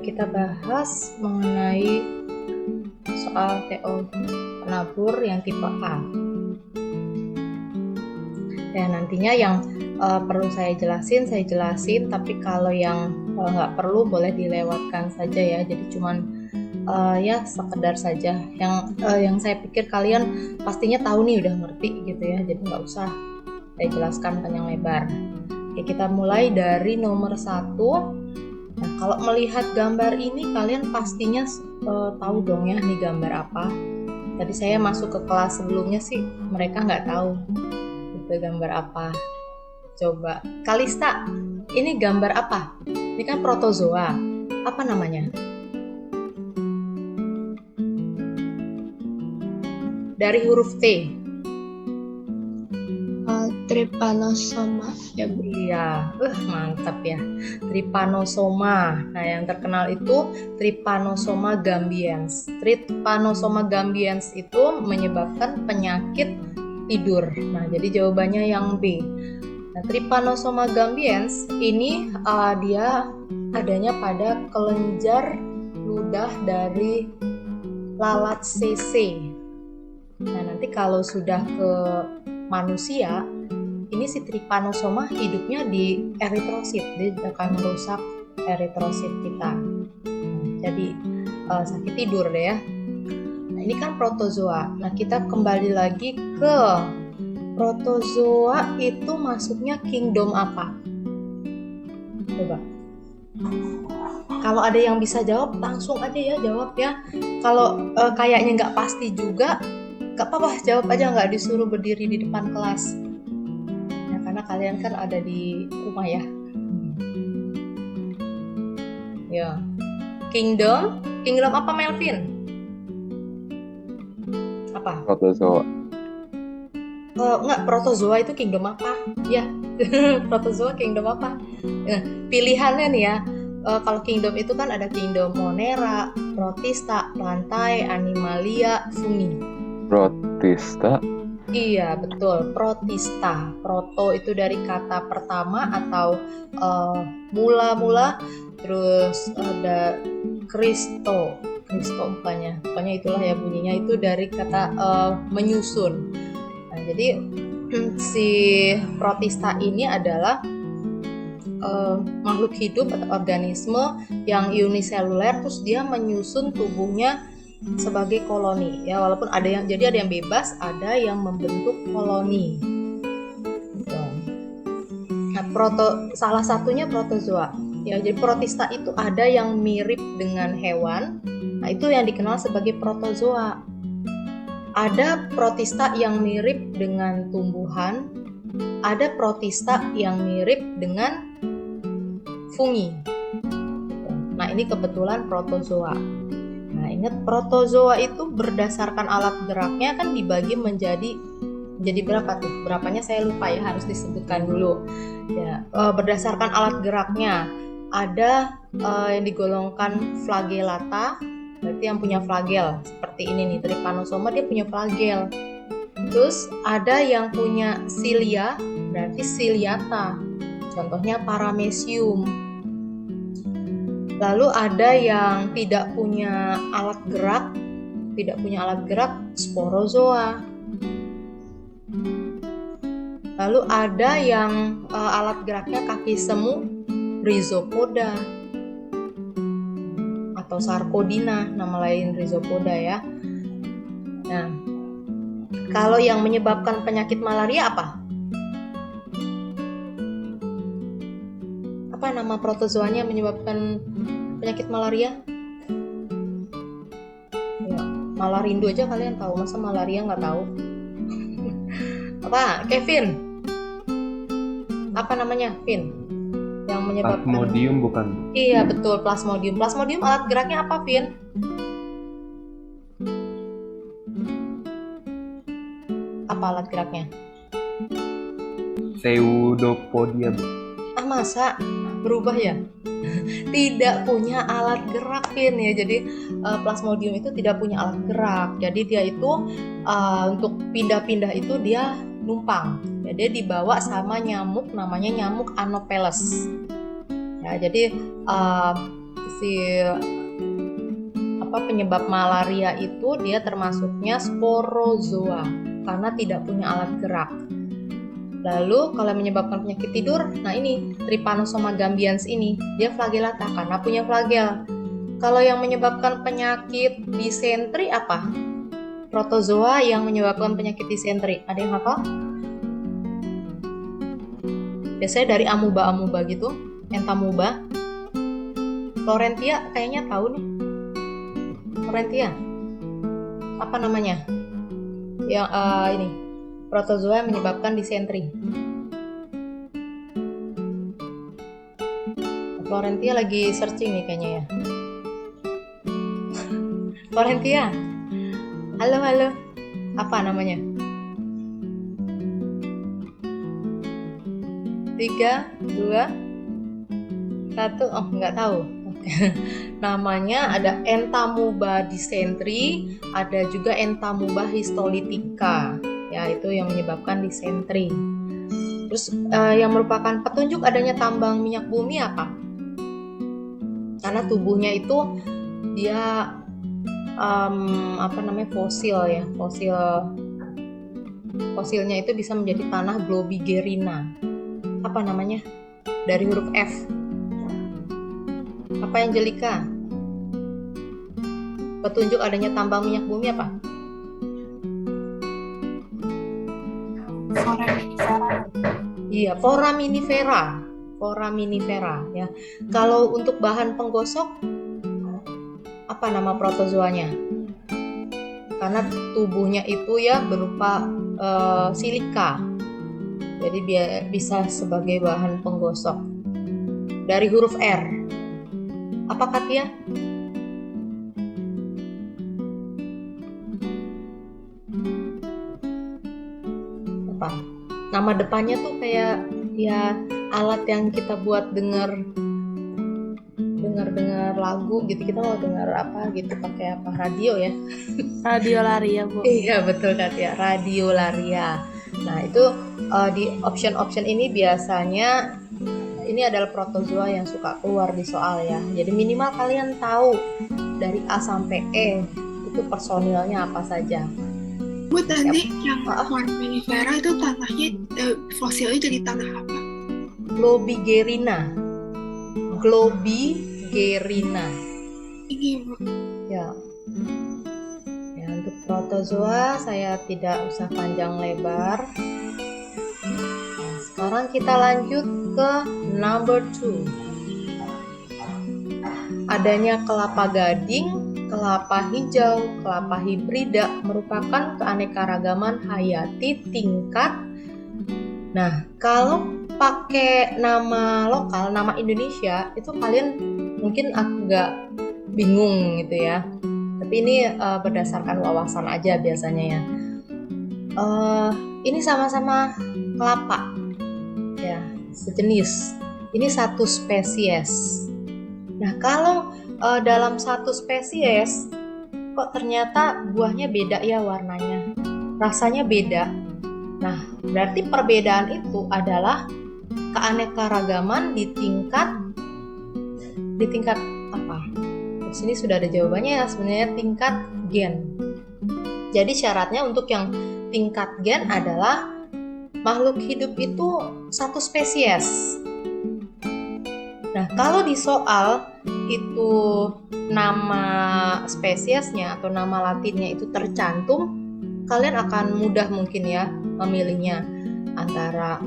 kita bahas mengenai soal teologi penabur yang tipe A. Ya, nantinya yang perlu saya jelasin, tapi kalau yang nggak perlu boleh dilewatkan saja ya. Jadi cuman ya sekedar saja. Yang saya pikir kalian pastinya tahu nih, udah ngerti gitu ya. Jadi nggak usah saya jelaskan panjang lebar. Oke, kita mulai dari nomor 1. Nah, kalau melihat gambar ini kalian pastinya tahu dong ya nih gambar apa. Tadi saya masuk ke kelas sebelumnya sih mereka nggak tahu itu gambar apa. Coba Kalista, ini gambar apa? Ini kan protozoa. Apa namanya? Dari huruf T. Trypanosoma ya Bu. Iya, mantap ya. Trypanosoma. Nah, yang terkenal itu Trypanosoma gambiens. Trypanosoma gambiens itu menyebabkan penyakit tidur. Nah, jadi jawabannya yang B. Nah, Trypanosoma gambiens ini dia adanya pada kelenjar ludah dari lalat CC. Nah, nanti kalau sudah ke manusia, ini si Trypanosoma hidupnya di eritrosit, dia akan merusak eritrosit kita. Jadi sakit tidur deh ya. Nah, ini kan protozoa. Nah, kita kembali lagi ke protozoa, itu masuknya kingdom apa? Coba. Kalau ada yang bisa jawab, langsung aja ya jawab ya. Kalau kayaknya nggak pasti juga, nggak apa-apa, jawab aja, nggak disuruh berdiri di depan kelas. Ya, karena kalian kan ada di rumah ya. Ya. Kingdom apa Melvin? Apa? Protozoa. Enggak, protozoa itu kingdom apa? Ya, protozoa kingdom apa? Pilihannya nih ya. Kalau kingdom itu kan ada kingdom Monera, Protista, Plantae, Animalia, Fungi. Protista. Iya, betul, Protista. Proto itu dari kata pertama atau mula-mula, terus ada Kristo pokoknya itulah ya bunyinya, itu dari kata menyusun. Nah, jadi si Protista ini adalah makhluk hidup atau organisme yang uniseluler, terus dia menyusun tubuhnya sebagai koloni ya, walaupun ada yang bebas, ada yang membentuk koloni. Nah, salah satunya protozoa ya. Jadi protista itu ada yang mirip dengan hewan, nah itu yang dikenal sebagai protozoa. Ada protista yang mirip dengan tumbuhan, ada protista yang mirip dengan fungi. Nah, ini kebetulan protozoa. Nah, ingat protozoa itu berdasarkan alat geraknya kan dibagi menjadi berapa tuh? Berapanya saya lupa ya, harus disebutkan dulu. Ya, berdasarkan alat geraknya ada yang digolongkan flagellata, berarti yang punya flagel. Seperti ini nih, Trypanosoma dia punya flagel. Terus ada yang punya cilia, berarti ciliata. Contohnya Paramecium. Lalu ada yang tidak punya alat gerak, Sporozoa. Lalu ada yang alat geraknya kaki semu, Rhizopoda atau Sarcodina, nama lain Rhizopoda ya. Nah, kalau yang menyebabkan penyakit malaria apa? Apa nama protozoanya menyebabkan penyakit malaria? Ya, Malarindo aja kalian tahu, masa malaria nggak tahu? Apa, Kevin? Apa namanya, Vin? Yang menyebabkan Plasmodium bukan? Iya, betul, Plasmodium. Plasmodium alat geraknya apa, Vin? Apa alat geraknya? Pseudopodia. Masa berubah ya? Tidak punya alat gerak, Vin ya. Jadi Plasmodium itu tidak punya alat gerak. Jadi dia itu untuk pindah-pindah itu dia numpang. Ya, dia dibawa sama nyamuk, namanya nyamuk Anopheles. Ya, jadi si penyebab malaria itu dia termasuknya sporozoa karena tidak punya alat gerak. Lalu kalau menyebabkan penyakit tidur, nah ini Trypanosoma gambians ini dia flagellata karena punya flagel. Kalau yang menyebabkan penyakit disentri apa? Protozoa yang menyebabkan penyakit disentri. Ada yang hafal? Biasanya dari amuba gitu, entamuba. Florentia kayaknya tahu nih. Florentia. Apa namanya? Yang ini protozoa yang menyebabkan disentri. Florentia lagi searching nih kayaknya ya. Florentia. Halo. Apa namanya? 3, 2, 1. Oh, nggak tahu. Namanya ada Entamuba dysentery, ada juga Entamuba histolytica. Ya, itu yang menyebabkan disentri. Terus yang merupakan petunjuk adanya tambang minyak bumi apa? Karena tubuhnya itu dia fosil ya. Fosilnya itu bisa menjadi tanah Globigerina. Apa namanya? Dari huruf F. Apa yang Jelika? Petunjuk adanya tambang minyak bumi apa? Iya, foraminifera ya. Kalau untuk bahan penggosok apa nama protozoanya? Karena tubuhnya itu ya berupa silika. Jadi bisa sebagai bahan penggosok. Dari huruf R. Apa Katia? Apa? Nama depannya tuh kayak ya alat yang kita buat dengar lagu gitu. Kita mau dengar apa gitu pakai apa? Radio ya? Radiolaria, Bu. Iya betul Katia, radiolaria. Nah itu di option ini biasanya ini adalah protozoa yang suka keluar di soal ya. Jadi minimal kalian tahu dari A sampai E itu personilnya apa saja. Bu, tadi yang foraminifera itu tanahnya fosilnya jadi tanah apa? Globigerina. Ini, Bu. Ya. Ya, untuk protozoa saya tidak usah panjang lebar. Nah, sekarang kita lanjut ke number 2. Adanya kelapa gading, kelapa hijau, kelapa hibrida merupakan keanekaragaman hayati tingkat. Nah, kalau pakai nama lokal, nama Indonesia, itu kalian mungkin agak bingung gitu ya. Tapi ini berdasarkan wawasan aja biasanya ya. Ini sama-sama kelapa, ya sejenis. Ini satu spesies. Nah, kalau dalam satu spesies, kok ternyata buahnya beda ya warnanya, rasanya beda. Nah, berarti perbedaan itu adalah keanekaragaman di tingkat apa? Di sini sudah ada jawabannya ya, sebenarnya tingkat gen. Jadi syaratnya untuk yang tingkat gen adalah makhluk hidup itu satu spesies. Nah, kalau di soal itu nama spesiesnya atau nama latinnya itu tercantum, kalian akan mudah mungkin ya memilihnya antara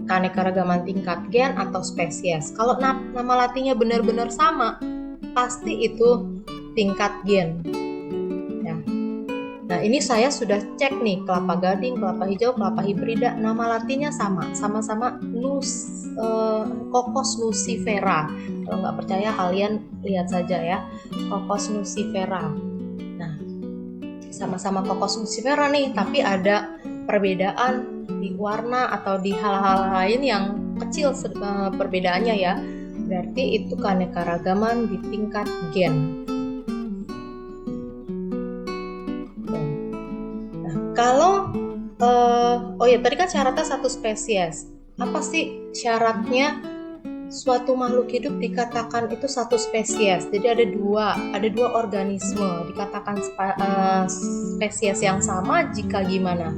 keanekaragaman tingkat gen atau spesies. Kalau nama latinnya benar-benar sama, pasti itu tingkat gen. Ya. Nah, ini saya sudah cek nih, kelapa gading, kelapa hijau, kelapa hibrida, nama latinnya sama-sama Cocos nucifera. Kalau nggak percaya kalian lihat saja ya, Cocos nucifera. Nah, sama-sama Cocos nucifera nih, tapi ada perbedaan di warna atau di hal-hal lain yang kecil perbedaannya ya. Berarti itu keanekaragaman di tingkat gen. Nah, kalau tadi kan syaratnya satu spesies. Apa sih syaratnya suatu makhluk hidup dikatakan itu satu spesies. Jadi ada dua organisme dikatakan spesies yang sama jika gimana?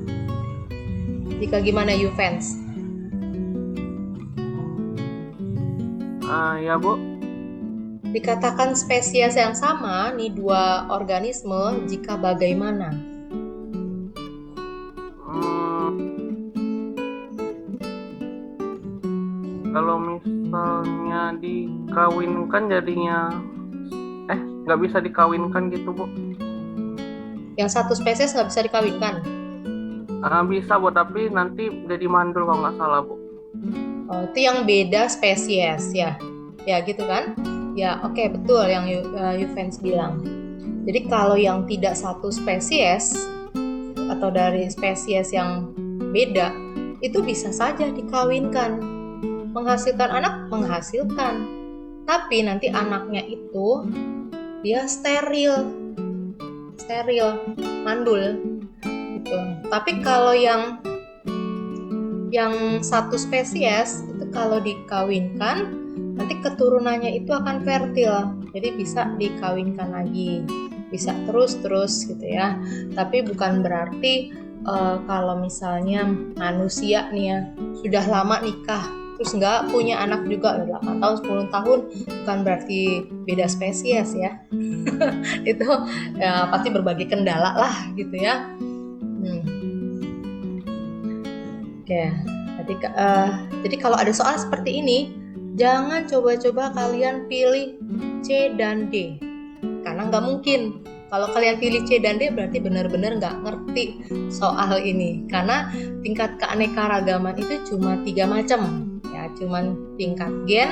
Jika gimana, Yuvens? Ya Bu. Dikatakan spesies yang sama nih dua organisme jika bagaimana? Kalau misalnya dikawinkan jadinya nggak bisa dikawinkan gitu Bu. Yang satu spesies nggak bisa dikawinkan? Bisa Bu, tapi nanti jadi mandul kalau nggak salah Bu. Oh, itu yang beda spesies ya gitu kan? Ya oke, betul yang Yuvens bilang. Jadi kalau yang tidak satu spesies atau dari spesies yang beda itu bisa saja dikawinkan, menghasilkan anak, tapi nanti anaknya itu dia steril, mandul gitu. Tapi kalau yang satu spesies itu kalau dikawinkan nanti keturunannya itu akan fertil, jadi bisa dikawinkan lagi, bisa terus gitu ya. Tapi bukan berarti kalau misalnya manusia nih ya sudah lama nikah terus nggak punya anak juga 8 tahun 10 tahun, bukan berarti beda spesies ya. Itu ya pasti berbagai kendala lah gitu ya. Oke, jadi kalau ada soal seperti ini, jangan coba-coba kalian pilih C dan D, karena nggak mungkin. Kalau kalian pilih C dan D berarti benar-benar nggak ngerti soal ini, karena tingkat keanekaragaman itu cuma 3 macam ya, cuma tingkat gen,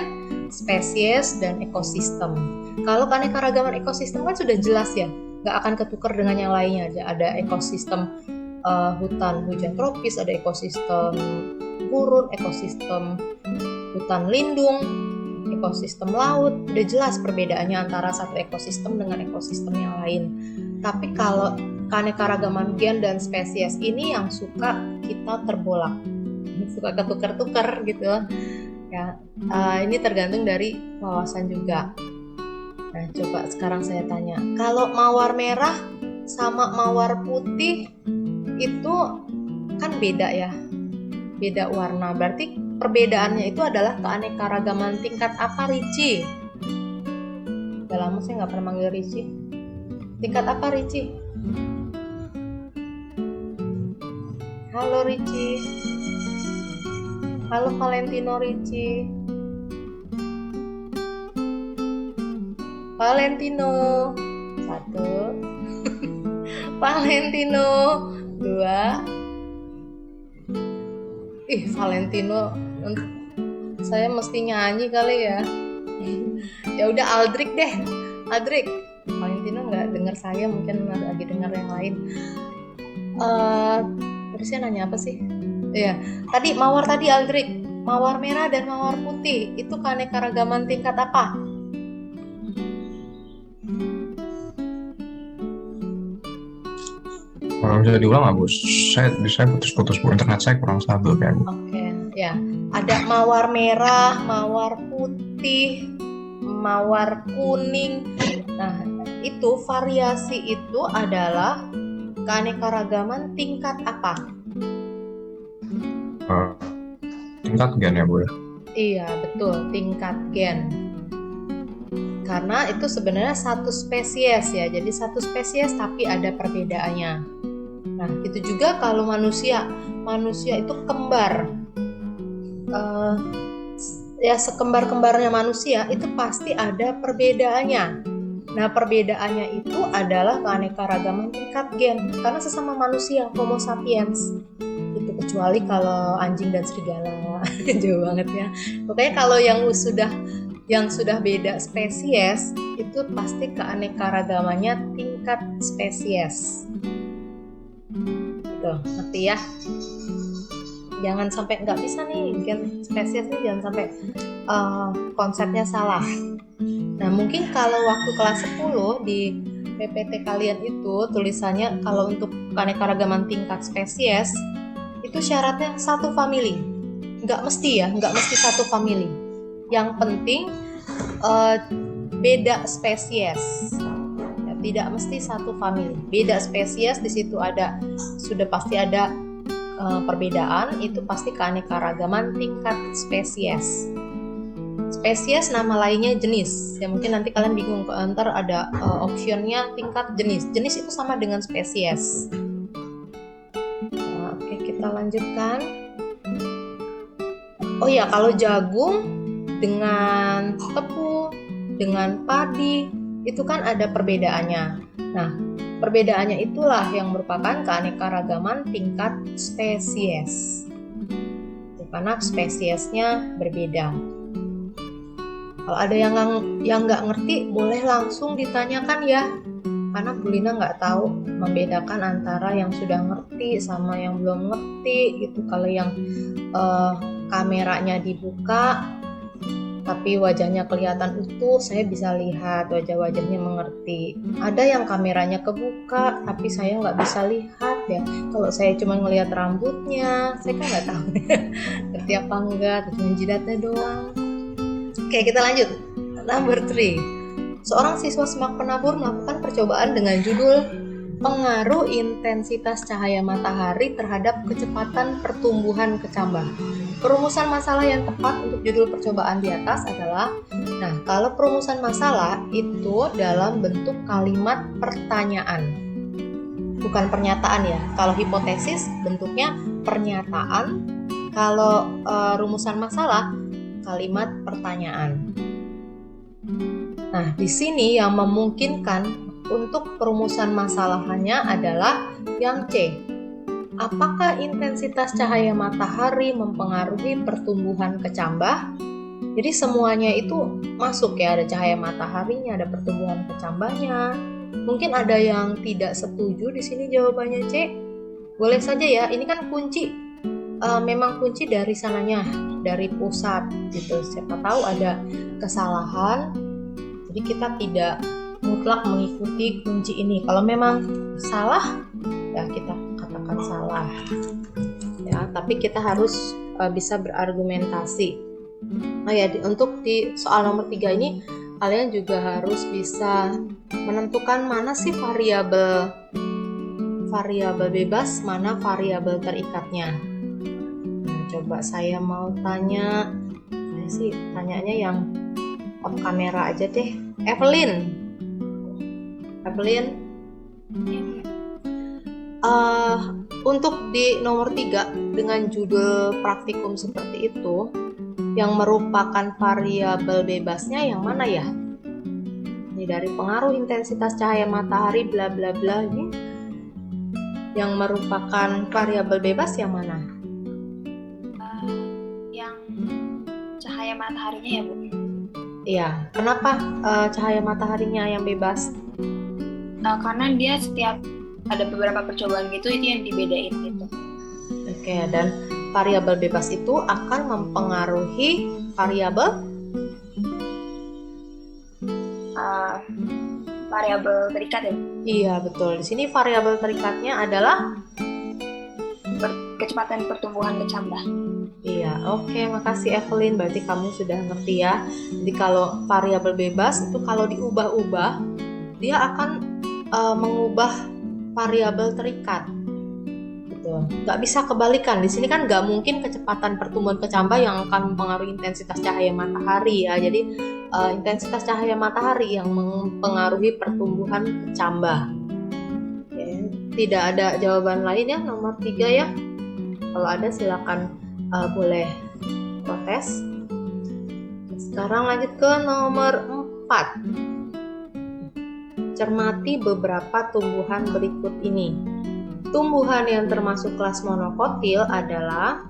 spesies, dan ekosistem. Kalau keanekaragaman ekosistem kan sudah jelas ya, nggak akan ketukar dengan yang lainnya. Ada ekosistem hutan hujan tropis, ada ekosistem gurun, ekosistem hutan lindung, ekosistem laut. Udah jelas perbedaannya antara satu ekosistem dengan ekosistem yang lain. Tapi kalau keanekaragaman gen dan spesies ini yang suka kita terbolak, suka ketukar-tukar gitu ya. Ini tergantung dari wawasan juga. Nah, coba sekarang saya tanya, kalau mawar merah sama mawar putih itu kan beda ya, beda warna. Berarti perbedaannya itu adalah keanekaragaman tingkat apa, Ricci? Udah lama saya nggak pernah manggil Ricci. Tingkat apa, Ricci? Halo Ricci. Halo Valentino Ricci. Valentino 1. Valentino 2. Valentino, saya mesti nyanyi kali ya. Ya udah Aldrich deh. Aldrich. Valentino nggak dengar saya, mungkin lagi dengar yang lain. Terusnya nanya apa sih? Iya, tadi mawar tadi Aldrich. Mawar merah dan mawar putih itu keanekaragaman tingkat apa? Bisa diulang nggak Bu? Saya putus-putus Bu, internet saya kurang stabil kayak Bu. Oke, ya. Ada mawar merah, mawar putih, mawar kuning. Nah, itu variasi itu adalah keanekaragaman tingkat apa? Tingkat gen ya Bu ya? Iya, betul, tingkat gen. Karena itu sebenarnya satu spesies ya, jadi satu spesies tapi ada perbedaannya. Nah, itu juga kalau manusia itu kembar. Ya sekembar-kembarnya manusia itu pasti ada perbedaannya. Nah, perbedaannya itu adalah keanekaragaman tingkat gen, karena sesama manusia, Homo sapiens. Itu kecuali kalau anjing dan serigala, jauh banget ya. Pokoknya kalau yang sudah beda spesies itu pasti keanekaragamannya tingkat spesies. Gitu, ngerti ya? Jangan sampai nggak bisa nih gen spesies nih, jangan sampai konsepnya salah. Nah, mungkin kalau waktu kelas 10 di PPT kalian itu tulisannya kalau untuk keanekaragaman tingkat spesies itu syaratnya satu famili. Nggak mesti satu famili. Yang penting beda spesies. Ya, tidak mesti satu famili. Beda spesies di situ sudah pasti ada perbedaan, itu pasti keanekaragaman tingkat spesies. Spesies nama lainnya jenis. Ya mungkin nanti kalian bingung, ntar ada optionnya tingkat jenis. Jenis itu sama dengan spesies. Nah, oke, kita lanjutkan. Oh ya, kalau jagung dengan tepung, dengan padi, itu kan ada perbedaannya. Nah, perbedaannya itulah yang merupakan keanekaragaman tingkat spesies. Karena spesiesnya berbeda. Kalau ada yang nggak ngerti, boleh langsung ditanyakan ya. Karena Bu Lina nggak tahu membedakan antara yang sudah ngerti sama yang belum ngerti gitu. Kalau yang kameranya dibuka tapi wajahnya kelihatan utuh, saya bisa lihat wajah-wajahnya mengerti. Ada yang kameranya kebuka tapi saya nggak bisa lihat ya. Kalau saya cuma ngelihat rambutnya, saya kan nggak tahu ngerti apa enggak, cuma jidatnya doang. Oke, kita lanjut. Number 3. Seorang siswa semak penabur melakukan percobaan dengan judul Pengaruh Intensitas Cahaya Matahari Terhadap Kecepatan Pertumbuhan Kecambah. Perumusan masalah yang tepat untuk judul percobaan di atas adalah, kalau perumusan masalah itu dalam bentuk kalimat pertanyaan, bukan pernyataan ya. Kalau hipotesis bentuknya pernyataan, kalau rumusan masalah kalimat pertanyaan. Nah, di sini yang memungkinkan untuk perumusan masalahannya adalah yang C. Apakah intensitas cahaya matahari mempengaruhi pertumbuhan kecambah? Jadi semuanya itu masuk ya, ada cahaya mataharinya, ada pertumbuhan kecambahnya. Mungkin ada yang tidak setuju di sini jawabannya C. Boleh saja ya, ini kan kunci. Memang kunci dari sananya, dari pusat gitu. Siapa tahu ada kesalahan, jadi kita tidak mutlak mengikuti kunci ini. Kalau memang salah, ya kita katakan salah. Ya, tapi kita harus bisa berargumentasi. Nah ya, untuk di soal nomor 3 ini kalian juga harus bisa menentukan mana sih variabel bebas, mana variabel terikatnya. Coba saya mau tanya, tanyanya yang off kamera aja deh. Evelyn, untuk di nomor 3 dengan judul praktikum seperti itu, yang merupakan variabel bebasnya yang mana ya? Ini dari pengaruh intensitas cahaya matahari bla bla bla ini, yang merupakan variabel bebas yang mana? Cahaya mataharinya ya Bu? Iya, kenapa cahaya mataharinya yang bebas? Karena dia setiap ada beberapa percobaan gitu, itu yang dibedain gitu. Oke, dan variabel bebas itu akan mempengaruhi variabel terikat ya? Iya, betul. Di sini variabel terikatnya adalah kecepatan pertumbuhan kecambah. Iya, oke, makasih Evelyn. Berarti kamu sudah ngerti ya. Jadi kalau variabel bebas itu kalau diubah-ubah, dia akan mengubah variabel terikat. Gitu. Nggak bisa kebalikan. Di sini kan nggak mungkin kecepatan pertumbuhan kecambah yang akan mempengaruhi intensitas cahaya matahari ya. Jadi intensitas cahaya matahari yang mempengaruhi pertumbuhan kecambah. Oke. Tidak ada jawaban lain ya, nomor 3 ya. Kalau ada silakan boleh protes. Sekarang lanjut ke nomor 4. Cermati beberapa tumbuhan berikut ini. Tumbuhan yang termasuk kelas monokotil adalah,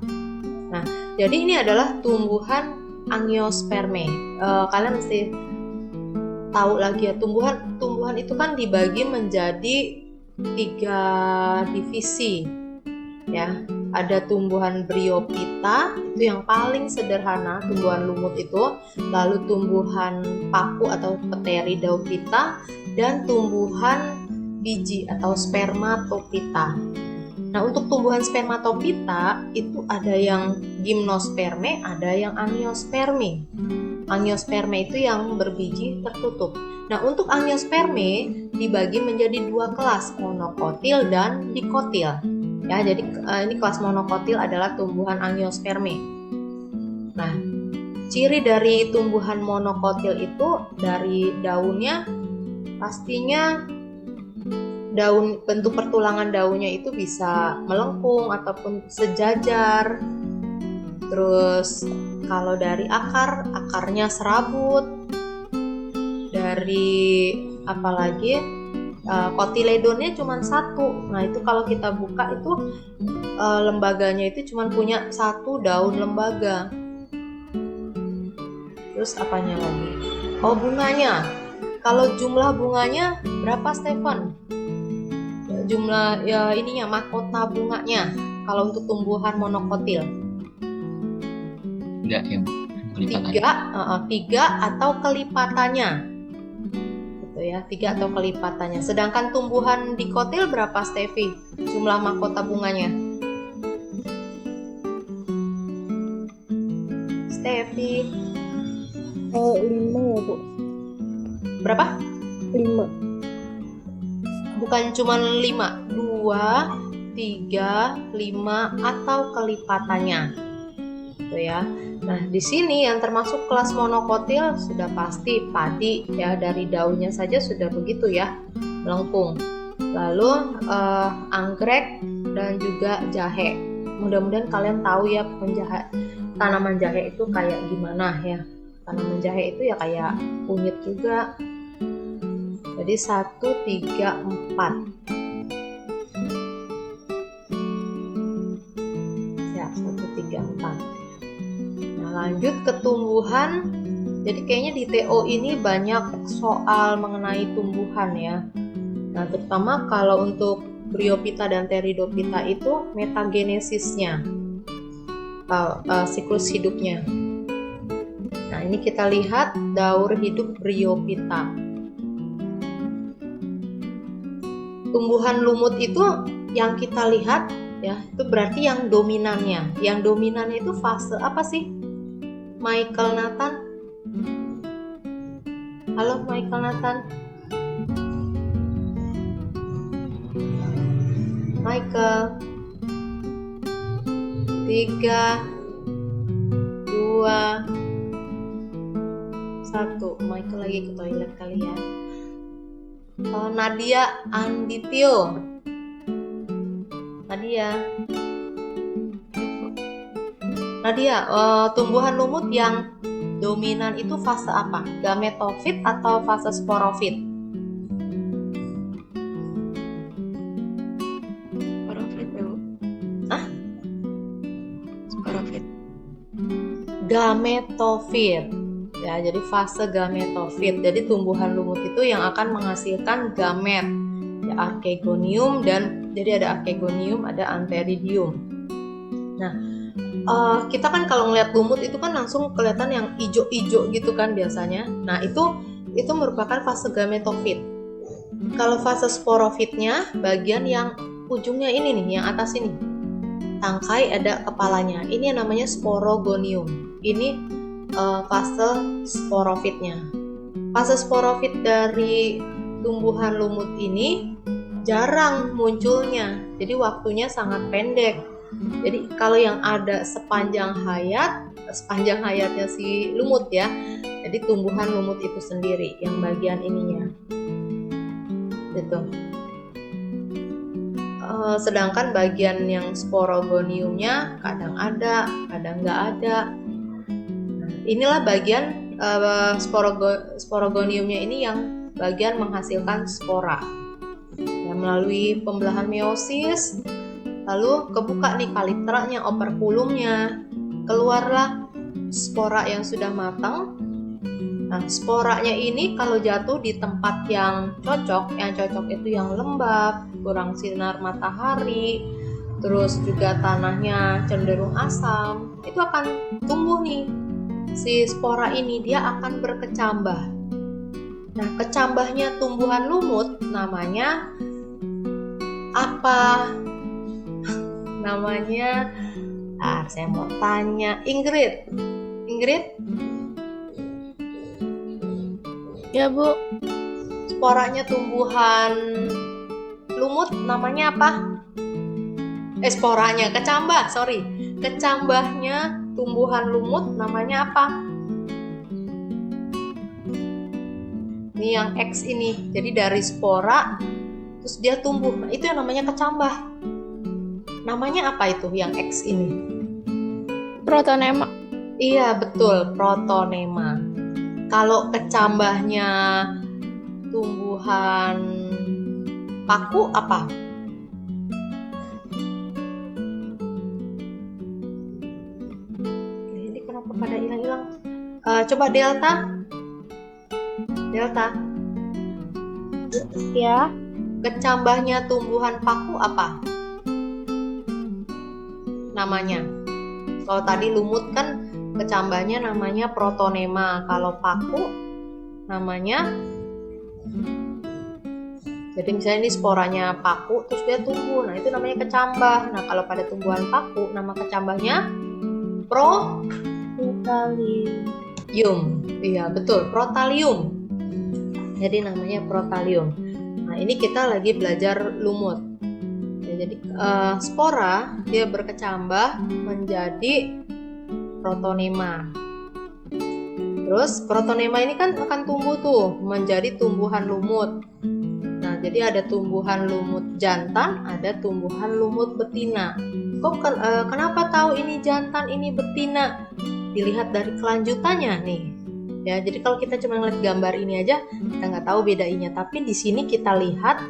jadi ini adalah tumbuhan angiospermae. Kalian mesti tahu lagi ya, tumbuhan itu kan dibagi menjadi 3 divisi ya. Ada tumbuhan bryophyta, itu yang paling sederhana, tumbuhan lumut itu. Lalu tumbuhan paku atau pteridophyta, dan tumbuhan biji atau spermatophyta. Nah, untuk tumbuhan spermatophyta itu ada yang gymnospermae, ada yang angiospermae. Angiospermae itu yang berbiji tertutup. Nah, untuk angiospermae dibagi menjadi dua kelas, monokotil dan dikotil. Ya, jadi ini kelas monokotil adalah tumbuhan angiospermae. Nah, ciri dari tumbuhan monokotil itu dari daunnya pastinya bentuk pertulangan daunnya itu bisa melengkung ataupun sejajar. Terus kalau dari akarnya serabut. Dari apalagi kotiledonnya cuma satu. Nah, itu kalau kita buka itu lembaganya itu cuma punya satu daun lembaga. Terus apanya lagi? Oh, bunganya. Kalau jumlah bunganya berapa, Stefan? Jumlah mahkota bunganya kalau untuk tumbuhan monokotil. 3 ya, kelipatannya. 3 atau kelipatannya. Gitu ya, 3 atau kelipatannya. Sedangkan tumbuhan dikotil berapa, Stevi? Jumlah mahkota bunganya. Stevi. 5 ya, Bu. Berapa? 5. Bukan cuma 5, 2, 3, 5 atau kelipatannya. Gitu ya. Nah, di sini yang termasuk kelas monokotil sudah pasti padi ya, dari daunnya saja sudah begitu ya, melengkung. Lalu anggrek dan juga jahe. Mudah-mudahan kalian tahu ya tanaman jahe itu kayak gimana ya. Tanaman jahe itu ya kayak kunyit juga. Jadi 1, 3, 4. Ya, 1, 3, 4. Nah, lanjut ke tumbuhan. Jadi kayaknya di TO ini banyak soal mengenai tumbuhan ya. Nah, terutama kalau untuk Bryophyta dan Pteridophyta itu metagenesisnya, siklus hidupnya. Nah, ini kita lihat daur hidup Bryophyta. Tumbuhan lumut itu yang kita lihat ya, itu berarti yang dominannya. Yang dominannya itu fase apa sih? Michael Nathan? Halo Michael Nathan? Michael. 3, 2, 1. Michael lagi ke toilet kali ya. Nadia Anditio. Nadia, tumbuhan lumut yang dominan itu fase apa? Gametofit atau fase sporofit? Sporofit dulu. Sporofit. Gametofit. Ya, jadi fase gametofit. Jadi tumbuhan lumut itu yang akan menghasilkan gamet. Ya, archegonium dan jadi ada archegonium, ada antheridium. Nah, kita kan kalau ngeliat lumut itu kan langsung kelihatan yang ijo-ijo gitu kan biasanya. Nah, itu merupakan fase gametofit. Kalau fase sporofitnya bagian yang ujungnya ini nih, yang atas ini. Tangkai ada kepalanya. Ini yang namanya sporogonium. Ini fase sporofitnya. Fase sporofit dari tumbuhan lumut ini jarang munculnya. Jadi waktunya sangat pendek. Jadi kalau yang ada sepanjang hayatnya si lumut ya. Jadi tumbuhan lumut itu sendiri yang bagian ininya. Gitu. Sedangkan bagian yang sporogoniumnya kadang ada, kadang nggak ada. Inilah bagian sporogoniumnya ini yang bagian menghasilkan spora. Ya, melalui pembelahan meiosis, lalu kebuka nih kaliteranya, operkulumnya, keluarlah spora yang sudah matang. Nah, sporanya ini kalau jatuh di tempat yang cocok itu yang lembab, kurang sinar matahari, terus juga tanahnya cenderung asam, itu akan tumbuh nih. Si spora ini dia akan berkecambah. Nah, kecambahnya tumbuhan lumut namanya apa? Namanya saya mau tanya Ingrid. Ya, Bu. Sporanya tumbuhan lumut namanya apa? Sporanya, kecambah, sorry. Kecambahnya tumbuhan lumut namanya apa? Ini yang X ini. Jadi dari spora terus dia tumbuh. Nah, itu yang namanya kecambah. Namanya apa itu yang X ini? Protonema. Iya, betul, protonema. Kalau kecambahnya tumbuhan paku apa? Ini kenapa pada hilang-hilang? Coba delta. Delta. Ya. Kecambahnya tumbuhan paku apa? Namanya. Kalau tadi lumut kan kecambahnya namanya protonema. Kalau paku namanya, jadi misalnya ini sporanya paku terus dia tumbuh, nah itu namanya kecambah. Nah kalau pada tumbuhan paku nama kecambahnya protalium. Iya betul, protalium. Jadi namanya protalium. Nah ini kita lagi belajar lumut. Ya, jadi spora dia berkecambah menjadi protonema. Terus protonema ini kan akan tumbuh tuh menjadi tumbuhan lumut. Nah, jadi ada tumbuhan lumut jantan, ada tumbuhan lumut betina. Kenapa tahu ini jantan, ini betina? Dilihat dari kelanjutannya nih. Ya, jadi kalau kita cuma ngeliat gambar ini aja, kita nggak tahu bedainya. Tapi di sini kita lihat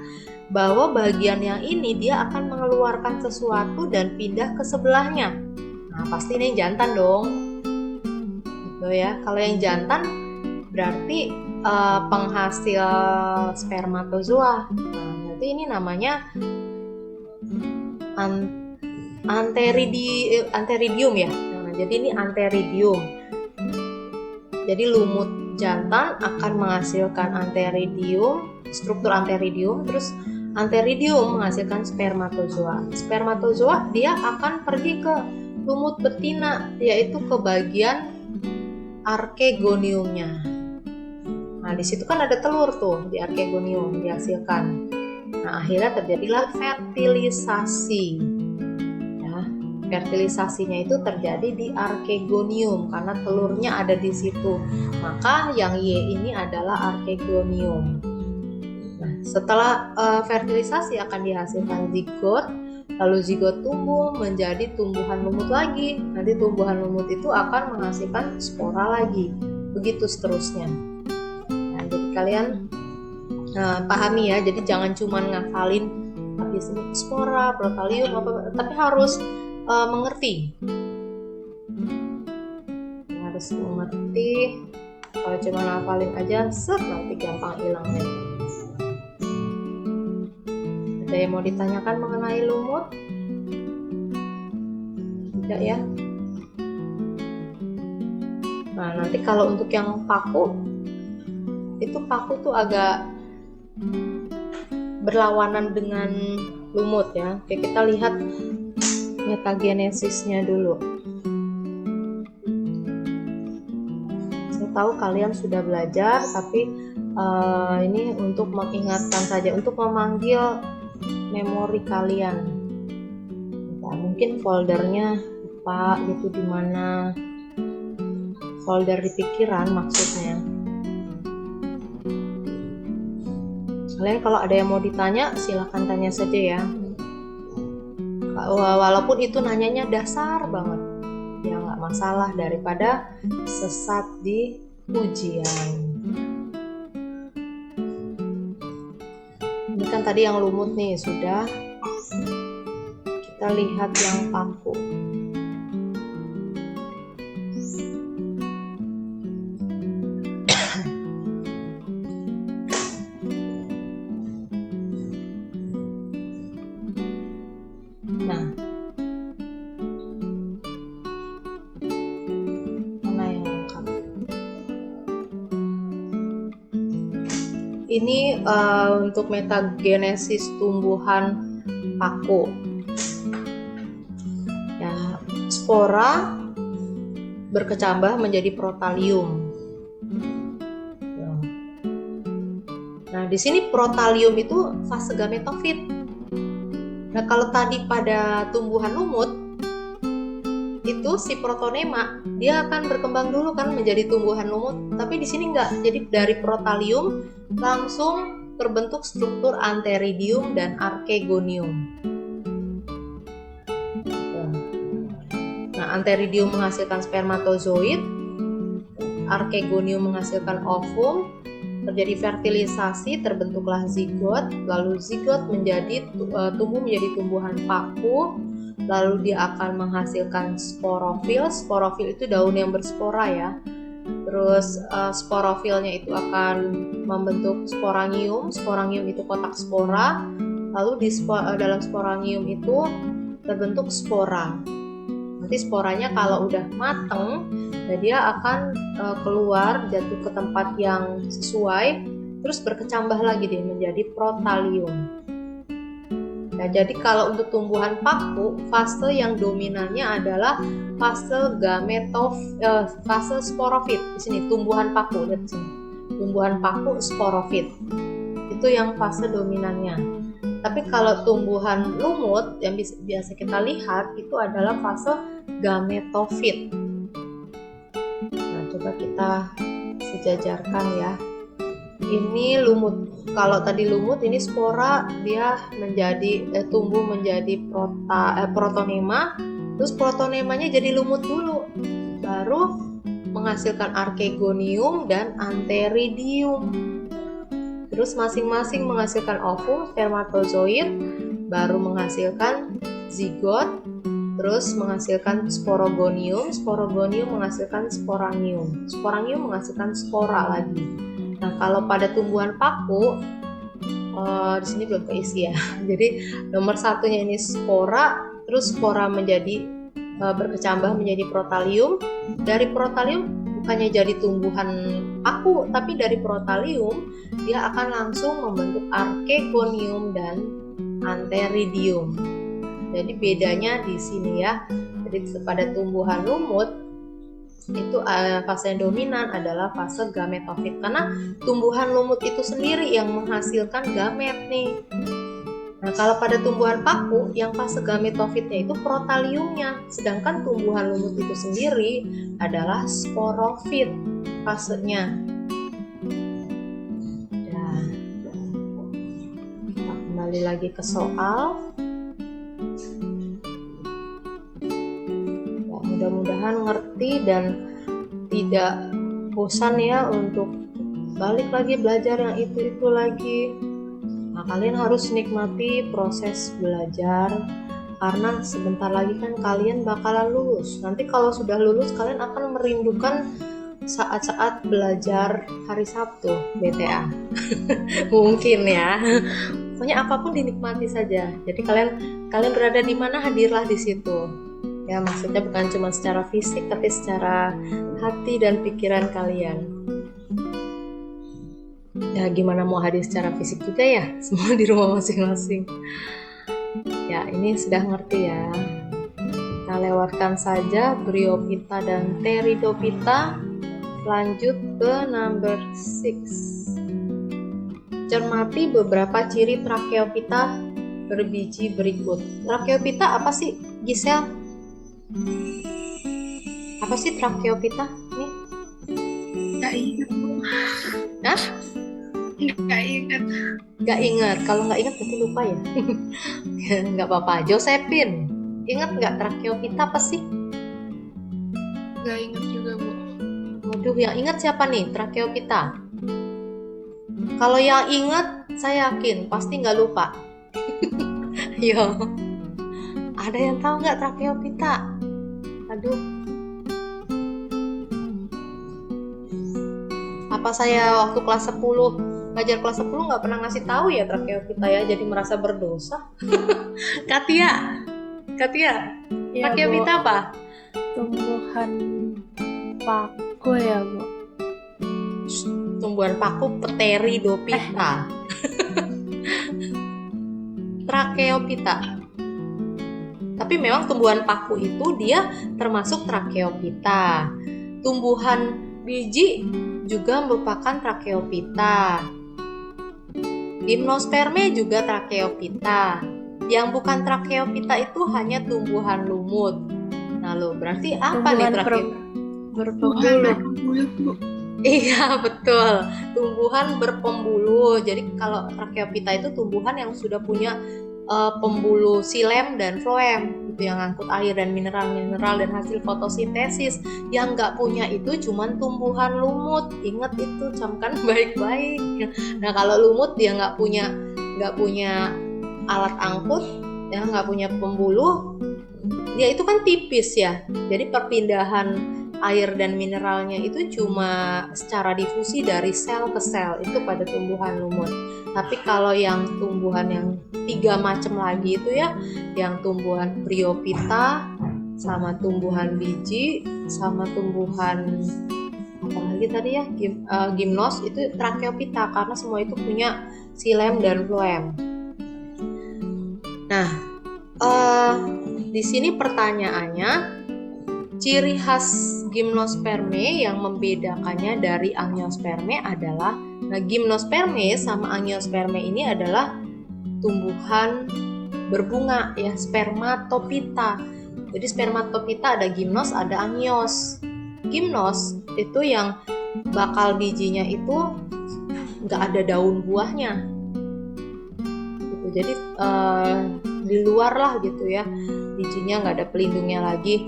bahwa bagian yang ini dia akan mengeluarkan sesuatu dan pindah ke sebelahnya. Nah, pasti ini yang jantan dong. Gitu ya. Kalau yang jantan berarti penghasil spermatozoa. Nah, berarti ini namanya antheridium ya. Nah, jadi ini antheridium. Jadi lumut jantan akan menghasilkan antheridium, struktur antheridium, terus antheridium menghasilkan spermatozoa. Spermatozoa dia akan pergi ke lumut betina, yaitu ke bagian archegoniumnya. Nah, di situ kan ada telur tuh di archegonium dihasilkan. Nah, akhirnya terjadilah fertilisasi. Fertilisasinya itu terjadi di archegonium karena telurnya ada di situ. Maka yang Y ini adalah archegonium. Nah, setelah fertilisasi akan dihasilkan zigot, lalu zigot tumbuh menjadi tumbuhan lumut lagi. Nanti tumbuhan lumut itu akan menghasilkan spora lagi. Begitu seterusnya. Nah, jadi kalian pahami ya. Jadi jangan cuma ngafalin habis ini spora, protalium apa, tapi harus mengerti. Harus mengerti. Kalau cuma hafalin aja, nanti gampang hilang deh. Ada yang mau ditanyakan mengenai lumut? Tidak ya? Nah, nanti kalau untuk yang paku, itu paku tuh agak berlawanan dengan lumut ya. Oke, kita lihat metagenesisnya dulu. Saya tahu kalian sudah belajar, tapi ini untuk mengingatkan saja, untuk memanggil memori kalian. Nah, mungkin foldernya lupa gitu di mana. Folder di pikiran maksudnya. Kalian kalau ada yang mau ditanya, silahkan tanya saja ya. Walaupun itu nanyanya dasar banget, ya nggak masalah, daripada sesat di ujian. Ini kan tadi yang lumut nih sudah. Kita lihat yang paku. Ini untuk metagenesis tumbuhan paku. Ya, spora berkecambah menjadi protalium. Ya. Nah, di sini protalium itu fase gametofit. Nah, kalau tadi pada tumbuhan lumut itu si protonema dia akan berkembang dulu kan menjadi tumbuhan lumut, tapi di sini enggak. Jadi dari protalium langsung terbentuk struktur antheridium dan archegonium. Nah, antheridium menghasilkan spermatozoid, archegonium menghasilkan ovum, terjadi fertilisasi, terbentuklah zigot, lalu zigot tumbuh menjadi tumbuhan paku, lalu dia akan menghasilkan sporofil. Sporofil itu daun yang berspora ya. Terus sporofilnya itu akan membentuk sporangium. Sporangium itu kotak spora. Lalu dalam sporangium itu terbentuk spora. Nanti sporanya kalau udah mateng, dia akan keluar, jatuh ke tempat yang sesuai, terus berkecambah lagi dia menjadi protalium. Nah, jadi kalau untuk tumbuhan paku, fase yang dominannya adalah fase fase sporofit. Di sini tumbuhan paku, lihat sini. Tumbuhan paku sporofit. Itu yang fase dominannya. Tapi kalau tumbuhan lumut yang biasa kita lihat itu adalah fase gametofit. Nah, coba kita sejajarkan ya. Ini lumut. Kalau tadi lumut, ini spora dia tumbuh menjadi protonema, terus protonemanya jadi lumut dulu, baru menghasilkan archegonium dan antheridium. Terus masing-masing menghasilkan ovum, spermatozoid, baru menghasilkan zigot, terus menghasilkan sporogonium, sporogonium menghasilkan sporangium, sporangium menghasilkan spora lagi. Nah, kalau pada tumbuhan paku, di sini belum keisi ya. Jadi nomor satunya ini spora, terus spora berkecambah menjadi protalium. Dari protalium bukannya jadi tumbuhan paku, tapi dari protalium dia akan langsung membentuk archegonium dan antheridium. Jadi bedanya di sini ya. Jadi pada tumbuhan lumut itu fase yang dominan adalah fase gametofit, karena tumbuhan lumut itu sendiri yang menghasilkan gamet nih. Nah, kalau pada tumbuhan paku yang fase gametofitnya itu protaliumnya, sedangkan tumbuhan lumut itu sendiri adalah sporofit fasenya. Dan kita kembali lagi ke soal. Mudah-mudahan ngerti dan tidak bosan ya untuk balik lagi belajar yang itu lagi. Nah, kalian harus nikmati proses belajar karena sebentar lagi kan kalian bakalan lulus. Nanti kalau sudah lulus kalian akan merindukan saat-saat belajar hari Sabtu BTA. Mungkin ya. Pokoknya apapun dinikmati saja. Jadi kalian berada di mana, hadirlah di situ. Ya, maksudnya bukan cuma secara fisik, tapi secara hati dan pikiran kalian. Ya, gimana mau hadir secara fisik juga ya? Semua di rumah masing-masing. Ya, ini sudah ngerti ya. Kita lewatkan saja Bryophyta dan Pteridophyta. Lanjut ke number 6. Cermati beberapa ciri Tracheophyta berbiji berikut. Tracheophyta apa sih, Gisel? Apa sih Tracheophyta nih? Gak ingat. Hah? Gak ingat. Gak ingat. Kalau nggak ingat berarti lupa ya. Nggak apa-apa. Josephine, ingat nggak Tracheophyta apa sih? Gak ingat juga, Bu. Waduh, yang ingat siapa nih Tracheophyta? Kalau yang ingat, saya yakin pasti nggak lupa. Yo, ada yang tahu nggak Tracheophyta? Aduh, apa saya waktu kelas 10 ngajar kelas 10 nggak pernah ngasih tahu ya Tracheophyta ya, jadi merasa berdosa. Katia, Ya, Tracheophyta Bu. apa? Tumbuhan paku ya, Bu. Tumbuhan paku Pteridophyta. Tracheophyta. Tapi memang tumbuhan paku itu dia termasuk Tracheophyta. Tumbuhan biji juga merupakan Tracheophyta. Gymnosperme juga Tracheophyta. Yang bukan Tracheophyta itu hanya tumbuhan lumut. Nah, lo berarti apa nih berpembuluh. Berpembuluh, Bu. Iya, betul. Tumbuhan berpembuluh. Jadi kalau Tracheophyta itu tumbuhan yang sudah punya pembuluh xilem dan floem, itu yang ngangkut air dan mineral-mineral dan hasil fotosintesis. Yang nggak punya itu cuman tumbuhan lumut. Ingat itu, camkan baik-baik. Nah, kalau lumut dia nggak punya alat angkut, ya nggak punya pembuluh, dia itu kan tipis ya. Jadi perpindahan air dan mineralnya itu cuma secara difusi dari sel ke sel itu pada tumbuhan lumut. Tapi kalau yang tumbuhan yang 3 macam lagi itu ya, yang tumbuhan Bryophyta, sama tumbuhan biji, sama tumbuhan apa lagi tadi ya, Gymnos, itu Tracheophyta karena semua itu punya xilem dan floem. Nah, di sini pertanyaannya, ciri khas Gymnosperme yang membedakannya dari Angiosperme adalah, nah, Gymnosperme sama Angiosperme ini adalah tumbuhan berbunga ya, spermatophyta. Jadi spermatophyta ada Gymnos, ada Angios. Gymnos itu yang bakal bijinya itu nggak ada daun buahnya. Jadi di luar lah gitu ya, bijinya nggak ada pelindungnya lagi.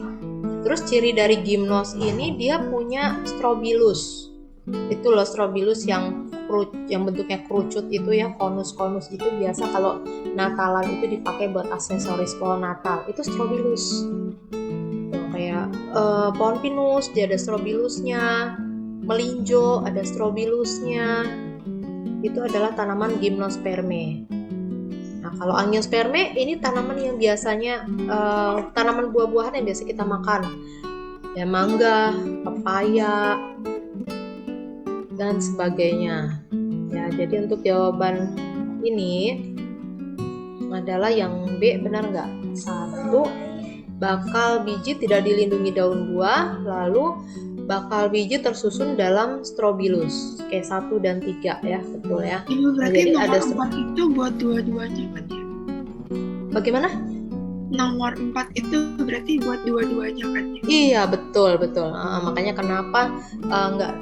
Terus ciri dari Gymnos ini dia punya strobilus. Itu loh strobilus yang bentuknya kerucut itu ya, konus-konus itu biasa kalau Natalan itu dipakai buat aksesoris pohon Natal. Itu strobilus. Kayak pohon pinus dia ada strobilusnya, melinjo ada strobilusnya. Itu adalah tanaman Gymnosperme. Nah, kalau Angiosperme ini tanaman yang biasanya tanaman buah-buahan yang biasa kita makan, ya mangga, pepaya, dan sebagainya. Ya, jadi untuk jawaban ini adalah yang B, benar nggak? 1, bakal biji tidak dilindungi daun buah, lalu bakal biji tersusun dalam strobilus. Oke, 1 dan 3 ya, betul ya. Ibu berarti Jadi nomor ada 4 itu buat dua-duanya kan ya? Bagaimana? Nomor 4 itu berarti buat dua-duanya kan ya? Iya, betul. Makanya kenapa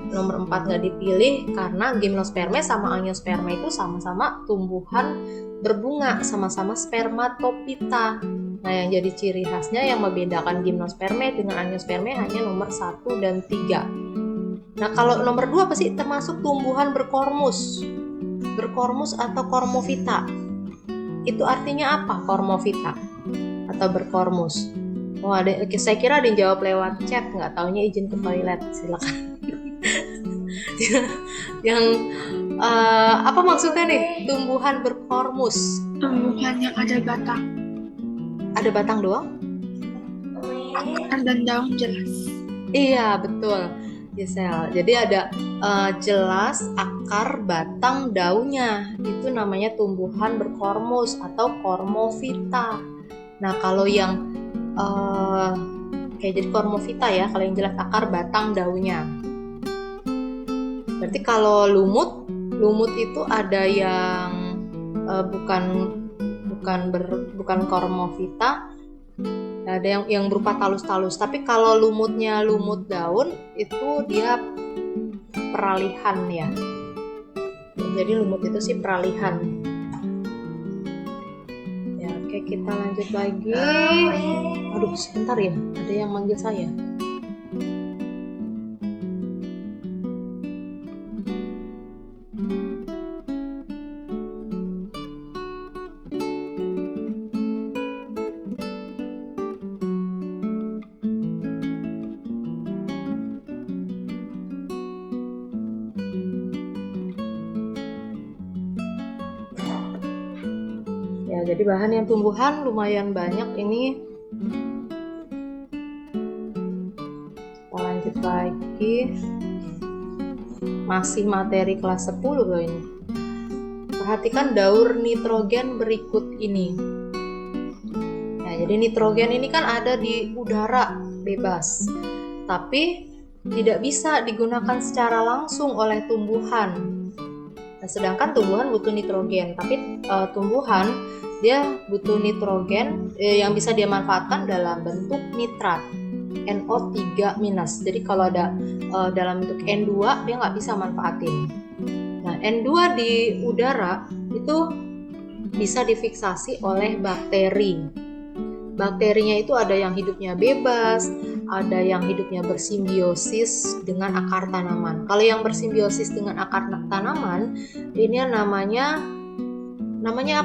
nomor 4 nggak dipilih, karena Gymnosperme sama Angiosperme itu sama-sama tumbuhan berbunga, sama-sama spermatophyta. Nah, yang jadi ciri khasnya yang membedakan Gymnosperme dengan Angiosperme hanya nomor 1 dan 3. Nah, kalau nomor 2 apa sih? Termasuk tumbuhan berkormus. Berkormus atau kormofita. Itu artinya apa, kormofita atau berkormus? Oh, saya kira ada yang jawab lewat chat, nggak taunya izin ke toilet, silakan. Yang apa maksudnya nih, tumbuhan berkormus? Tumbuhan yang ada batang. Ada batang doang? Akar dan daun jelas. Iya, betul, Gisel. Jadi ada jelas akar, batang, daunnya. Itu namanya tumbuhan berkormus atau kormofita. Nah, kalau yang kayak jadi kormofita ya, kalau yang jelas akar, batang, daunnya. Berarti kalau lumut itu ada yang bukan kormofita, ada yang berupa talus-talus. Tapi kalau lumutnya lumut daun itu dia peralihan ya. Jadi lumut itu sih peralihan. Ya, oke, kita lanjut lagi. Aduh, sebentar ya, ada yang manggil saya. Ya, jadi bahan yang tumbuhan lumayan banyak ini. Kita lanjut lagi. Masih materi kelas 10 loh ini. Perhatikan daur nitrogen berikut ini. Ya, jadi nitrogen ini kan ada di udara bebas. Tapi tidak bisa digunakan secara langsung oleh tumbuhan. Nah, sedangkan tumbuhan butuh nitrogen, tapi tumbuhan dia butuh nitrogen yang bisa dia manfaatkan dalam bentuk nitrat NO3-. Jadi kalau ada dalam bentuk N2 dia nggak bisa manfaatin. Nah, N2 di udara itu bisa difiksasi oleh bakteri. Bakterinya itu ada yang hidupnya bebas, ada yang hidupnya bersimbiosis dengan akar tanaman. Kalau yang bersimbiosis dengan akar tanaman, ini namanya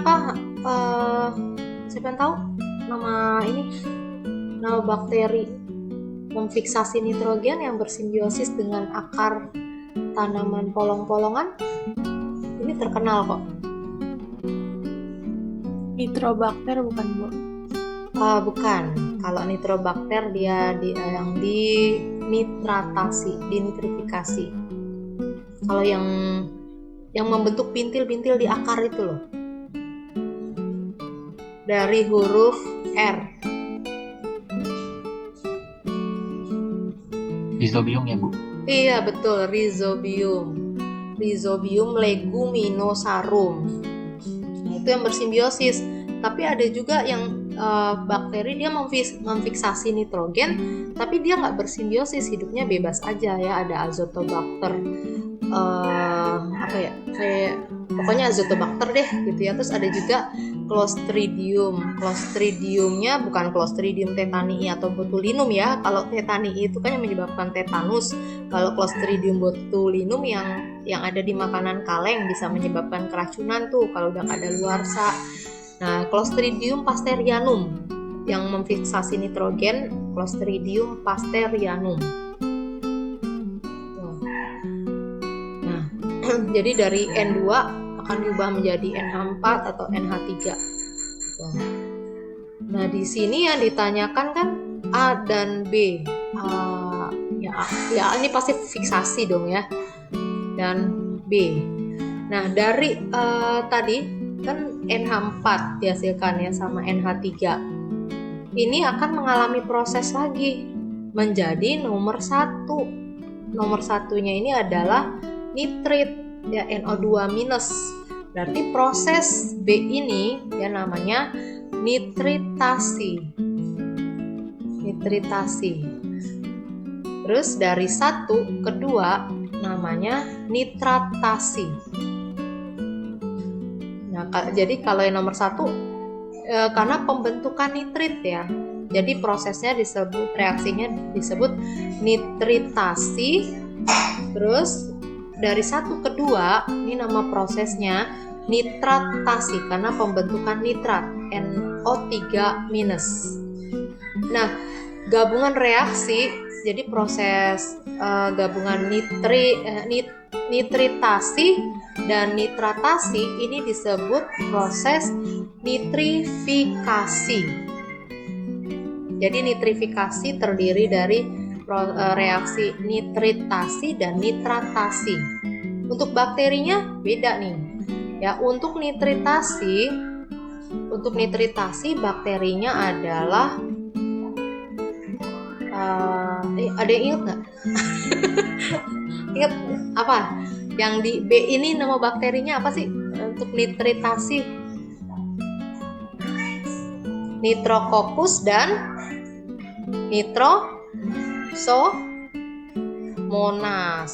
apa? Siapa yang tahu? Nama bakteri memfiksasi nitrogen yang bersimbiosis dengan akar tanaman polong-polongan. Ini terkenal kok. Nitrobakter bukan, Bu? Bukan. Kalau nitrobakter dia yang dinitratasi, dinitrifikasi. Kalau yang membentuk bintil-bintil di akar itu loh. Dari huruf R. Rhizobium ya, Bu? Iya, betul, Rhizobium. Rhizobium leguminosarum. Nah, itu yang bersimbiosis. Tapi ada juga yang bakteri dia memfiksasi nitrogen, tapi dia nggak bersimbiosis, hidupnya bebas aja ya. Ada Azotobacter, pokoknya Azotobacter deh gitu ya. Terus ada juga Clostridium. Clostridiumnya bukan Clostridium tetanii atau botulinum ya. Kalau tetanii itu kan yang menyebabkan tetanus. Kalau Clostridium botulinum yang ada di makanan kaleng bisa menyebabkan keracunan tuh kalau udah ada luarsa. Nah, Clostridium pasterianum yang memfiksasi nitrogen, Clostridium pasterianum. Nah, jadi dari N2 akan diubah menjadi NH4 atau NH3. Nah, di sini yang ditanyakan kan A dan B. Ya ini pasti fiksasi dong ya. Dan B. Nah, dari tadi kan NH4 dihasilkan ya sama NH3. Ini akan mengalami proses lagi menjadi nomor 1. Nomor satunya ini adalah nitrit ya, NO2-. Berarti proses B ini ya namanya nitritasi. Terus dari 1 ke 2 namanya nitratasi. Nah, jadi kalau yang nomor 1 karena pembentukan nitrit ya, jadi prosesnya reaksinya disebut nitritasi. Terus dari 1 ke 2 ini nama prosesnya nitratasi karena pembentukan nitrat NO3-. Nah, gabungan reaksi jadi proses gabungan nitritasi dan nitratasi ini disebut proses nitrifikasi. Jadi nitrifikasi terdiri dari reaksi nitritasi dan nitratasi. Untuk bakterinya beda nih. Ya, untuk nitritasi bakterinya adalah ada yang ingat nggak? Ingat apa? Yang di B ini nama bakterinya apa sih untuk nitritasi? Nitrococcus dan Nitrosomonas.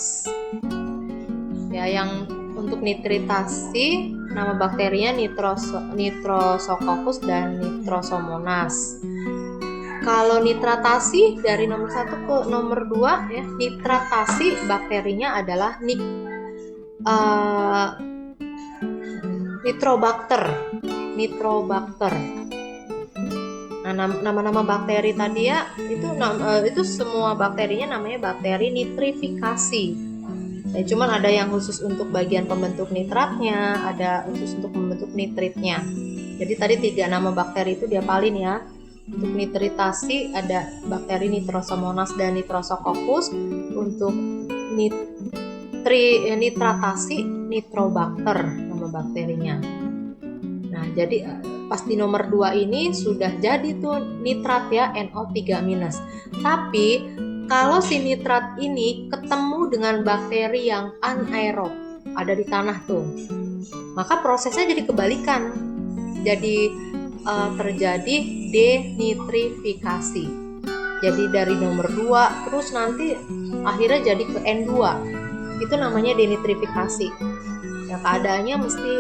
Ya, yang untuk nitritasi nama bakterinya Nitrosococcus dan Nitrosomonas. Kalau nitratasi dari nomor 1 ke nomor 2 ya, nitratasi bakterinya adalah Nitrobacter. Nah, nama-nama bakteri tadi ya itu semua bakterinya namanya bakteri nitrifikasi. Ya, cuman ada yang khusus untuk bagian pembentuk nitratnya, ada khusus untuk membentuk nitritnya. Jadi tadi 3 nama bakteri itu diapalin ya. Untuk nitritasi ada bakteri Nitrosomonas dan Nitrosococcus. Untuk nitratasi Nitrobacter nama bakterinya. Nah, jadi pas di nomor 2 ini sudah jadi tuh nitrat ya, NO3-. Tapi kalau si nitrat ini ketemu dengan bakteri yang anaerob. ada di tanah tuh. Maka prosesnya jadi kebalikan. Jadi terjadi denitrifikasi. Jadi dari nomor 2 terus nanti akhirnya jadi ke N2. Itu namanya denitrifikasi. Ya, keadaannya mesti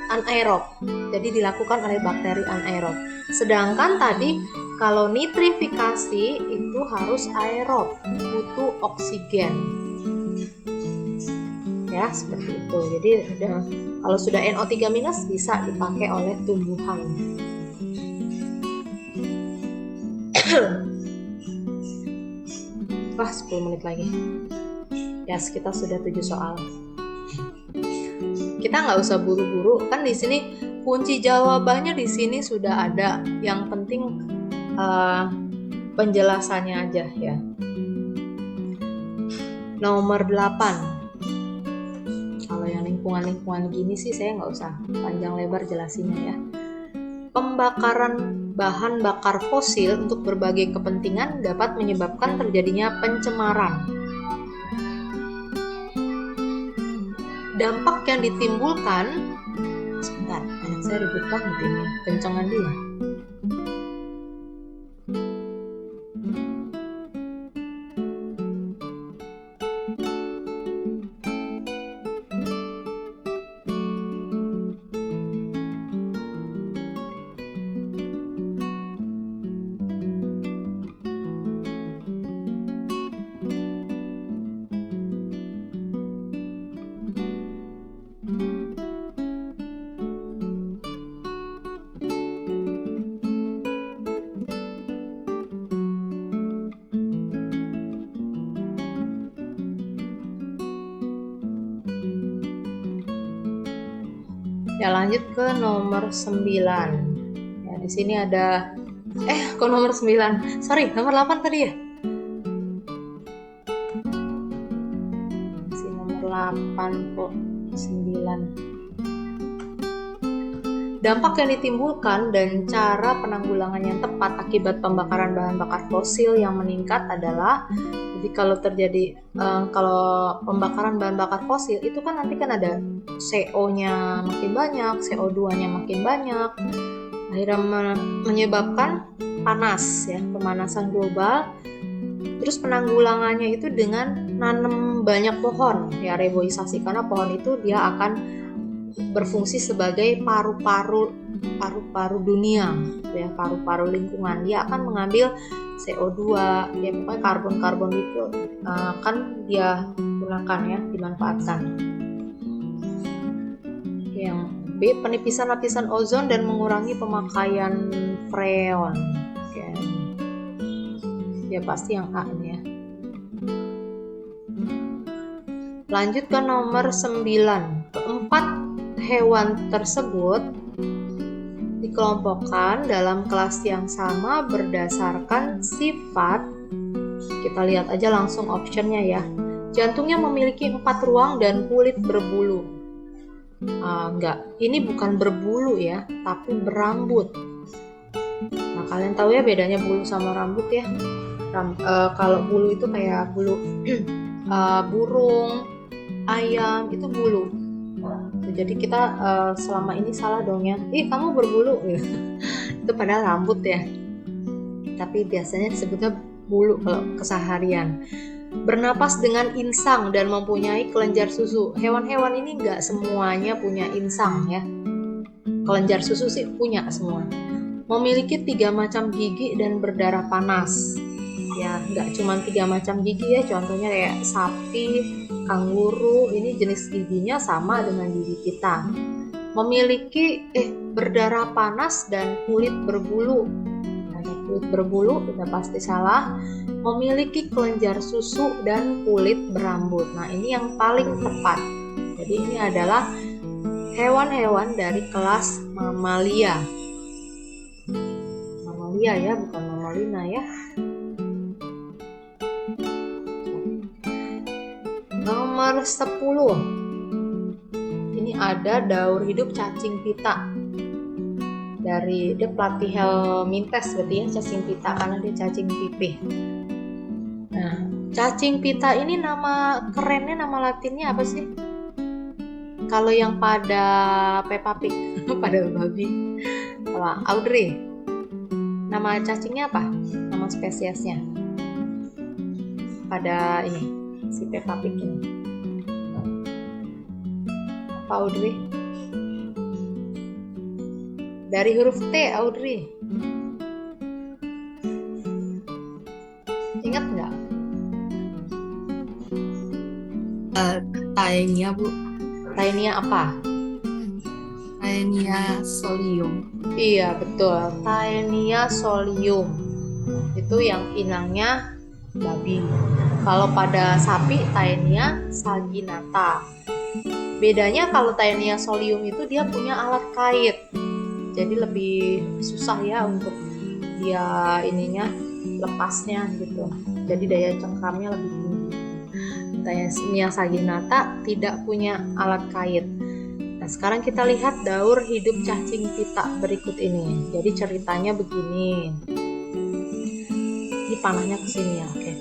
anaerob. Jadi dilakukan oleh bakteri anaerob. Sedangkan tadi kalau nitrifikasi itu harus aerob, butuh oksigen. Ya, seperti itu. Jadi kalau sudah NO3- bisa dipakai oleh tumbuhan. Wah, 10 menit lagi. Ya, kita sudah 7 soal. Kita nggak usah buru-buru, kan di sini kunci jawabannya di sini sudah ada. Yang penting penjelasannya aja ya. Nomor 8. Kalau yang lingkungan-lingkungan gini sih saya nggak usah panjang lebar jelasinnya ya. Pembakaran bahan bakar fosil untuk berbagai kepentingan dapat menyebabkan terjadinya pencemaran. Dampak yang ditimbulkan, sebentar, anak saya ribut banget ini, kencengan dia. Ya, lanjut ke nomor 9. Ya, di sini ada kok nomor 9? Sorry, nomor 8 tadi ya? Masih nomor 8 kok 9. Dampak yang ditimbulkan dan cara penanggulangan yang tepat akibat pembakaran bahan bakar fosil yang meningkat adalah, jadi kalau terjadi kalau pembakaran bahan bakar fosil itu kan nanti kan ada CO-nya makin banyak, CO2-nya makin banyak, akhirnya menyebabkan panas ya, pemanasan global. Terus penanggulangannya itu dengan nanam banyak pohon ya, reboisasi, karena pohon itu dia akan berfungsi sebagai paru-paru dunia ya, paru-paru lingkungan. Dia akan mengambil CO2 ya, pokoknya karbon-karbon itu akan dia gunakan ya, dimanfaatkan. Yang B, penipisan lapisan ozon dan mengurangi pemakaian freon. Oke. Ya pasti yang A nih ya. Lanjut ke nomor 9. Keempat hewan tersebut dikelompokkan dalam kelas yang sama berdasarkan sifat. Kita lihat aja langsung optionnya ya. Jantungnya memiliki 4 ruang dan kulit berbulu. Enggak, ini bukan berbulu ya, tapi berambut. Nah, kalian tahu ya bedanya bulu sama rambut ya. Kalau bulu itu kayak bulu burung, ayam, itu bulu. Jadi kita selama ini salah dong ya, kamu berbulu itu padahal rambut ya, tapi biasanya disebutnya bulu kalau keseharian. Bernapas dengan insang dan mempunyai kelenjar susu. Hewan-hewan ini nggak semuanya punya insang ya, kelenjar susu sih punya semua. Memiliki 3 macam gigi dan berdarah panas ya, nggak cuma 3 macam gigi ya, contohnya kayak sapi, kanguru, ini jenis giginya sama dengan gigi kita. Memiliki berdarah panas dan kulit berbulu. Nah, kulit berbulu udah pasti salah. Memiliki kelenjar susu dan kulit berambut. Nah, ini yang paling tepat. Jadi ini adalah hewan-hewan dari kelas mamalia. Mamalia ya, bukan mamalina ya. Nomor 10. Ini ada daur hidup cacing pita. Dari dia Platyhelminthes berarti ya, cacing pita karena dia cacing pipih. Nah, cacing pita ini nama kerennya, nama latinnya apa sih? Kalau yang pada Peppa Pig, pada babi, apa? Audrey, nama cacingnya apa? Nama spesiesnya? Pada ini, si Peppa Pig ini. Apa Audrey? Dari huruf T, Audrey. Ingat nggak? Taenia, Bu. Taenia apa? Taenia solium. Iya, betul. Taenia solium. Itu yang inangnya babi. Kalau pada sapi, Taenia saginata. Bedanya kalau Taenia solium itu dia punya alat kait. Jadi lebih susah ya untuk dia ininya lepasnya gitu. Jadi daya cengkramnya lebih tinggi. Taenia saginata tidak punya alat kait. Nah, sekarang kita lihat daur hidup cacing pita berikut ini. Jadi ceritanya begini. Ini panahnya ke sini ya. Oke.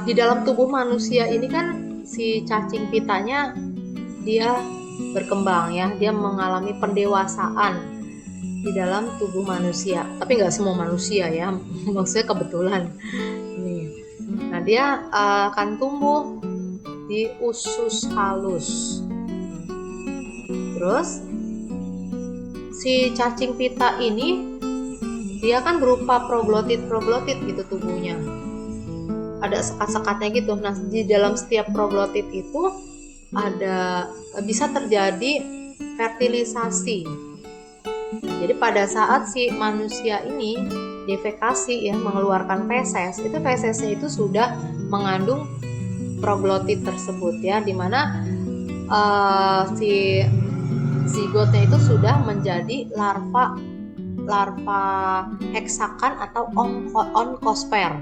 Di dalam tubuh manusia ini kan si cacing pitanya dia berkembang ya. Dia mengalami pendewasaan di dalam tubuh manusia. Tapi nggak semua manusia ya. Maksudnya kebetulan. Nih. Nah, dia akan tumbuh di usus halus. Terus si cacing pita ini dia kan berupa proglotit gitu tubuhnya. Ada sekat-sekatnya gitu. Nah, di dalam setiap proglotit itu ada bisa terjadi fertilisasi. Nah, jadi pada saat si manusia ini defekasi ya, mengeluarkan feses, itu fesesnya itu sudah mengandung proglotit tersebut ya, dimana si zigotnya itu sudah menjadi larva heksakan atau onkosper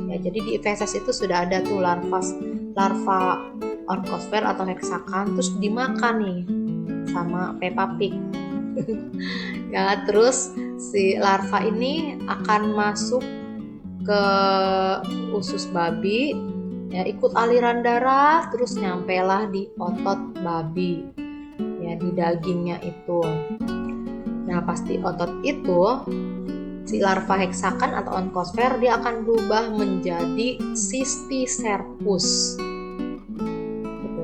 ya. Jadi di feses itu sudah ada tuh larva onkosper atau heksakan, terus dimakan nih sama Peppa Pig. Ya, terus si larva ini akan masuk ke usus babi ya, ikut aliran darah, terus nyampelah di otot babi ya, di dagingnya itu. Nah, pasti otot itu si larva heksakan atau onkosfer dia akan berubah menjadi cysticercus gitu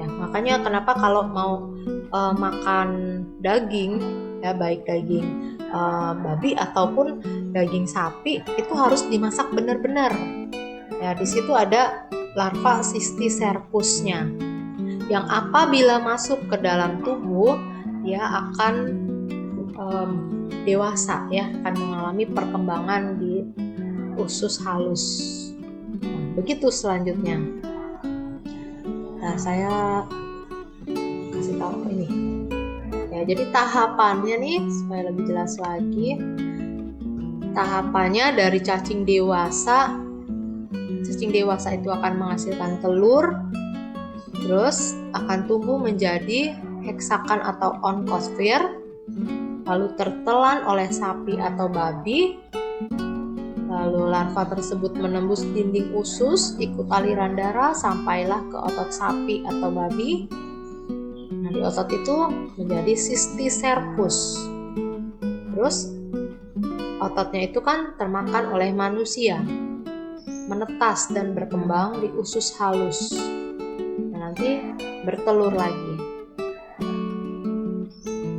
ya. Makanya kenapa kalau mau makan daging ya, baik daging babi ataupun daging sapi, itu harus dimasak benar-benar ya. Di situ ada larva cysticercusnya yang apabila masuk ke dalam tubuh dia akan dewasa ya, akan mengalami perkembangan di usus halus. Nah, begitu selanjutnya. Nah, saya kasih tahu ini ya. Jadi tahapannya nih supaya lebih jelas lagi, tahapannya dari cacing dewasa itu akan menghasilkan telur, terus akan tumbuh menjadi heksakan atau onkosfer, lalu tertelan oleh sapi atau babi, lalu larva tersebut menembus dinding usus, ikut aliran darah sampailah ke otot sapi atau babi. Nah, di otot itu menjadi cysticercus. Terus ototnya itu kan termakan oleh manusia, menetas dan berkembang di usus halus. Nah, nanti bertelur lagi.